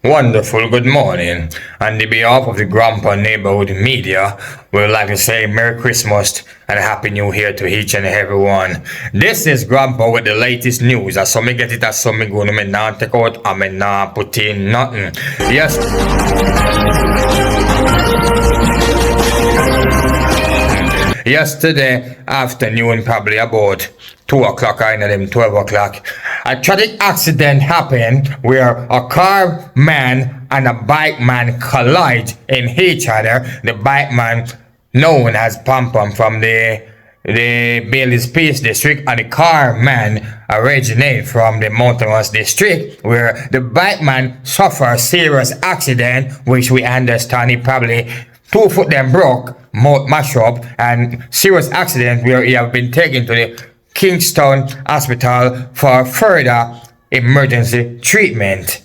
Wonderful good morning. On the behalf of the Grandpa Neighborhood Media, we would like to say Merry Christmas and Happy New Year to each and every one. This is Grandpa with the latest news. As some me get it, as some me go, me not take out, and me not put in nothing. Yes. Yesterday afternoon, probably about 2 o'clock or 12 o'clock, a tragic accident happened where a car man and a bike man collide in each other. The bike man, known as Pom Pom from the Bailey's Peace District, and the car man originate from the Mountainous District, where the bike man suffered a serious accident, which we understand he probably 2 foot them broke, mouth mash up, and serious accident where he have been taken to the Kingston Hospital for further emergency treatment.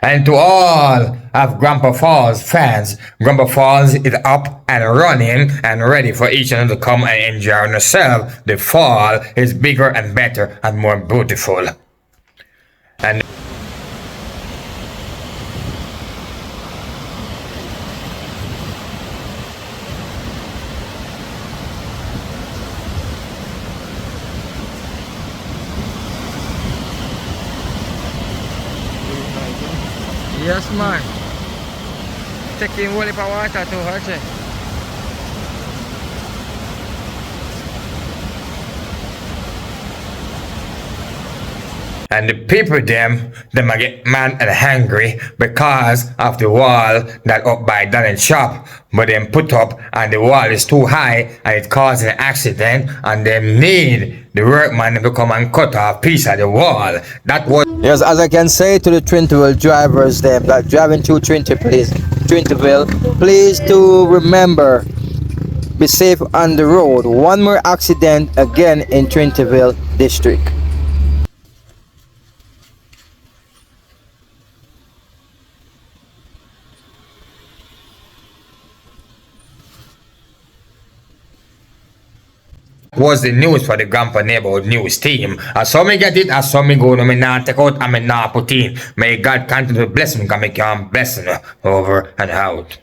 And to all of Grandpa Falls fans, Grandpa Falls is up and running and ready for each and to come and enjoy themselves. The fall is bigger and better and more beautiful. And yes, man. Taking one of water to her. And the people them a get mad and angry because of the wall that up by Donald shop, but them put up and the wall is too high and it caused an accident, and them need the workman to come and cut off a piece of the wall. That was Yes, as I can say to the Trinity drivers them that driving through Trinity, please to remember, be safe on the road. One more accident again in Trinity district. the news for the Grandpa Neighborhood News team. As some me get it, as some me go, no me not take out, and me not put in. May God continue to bless me, because me can bless me over and out.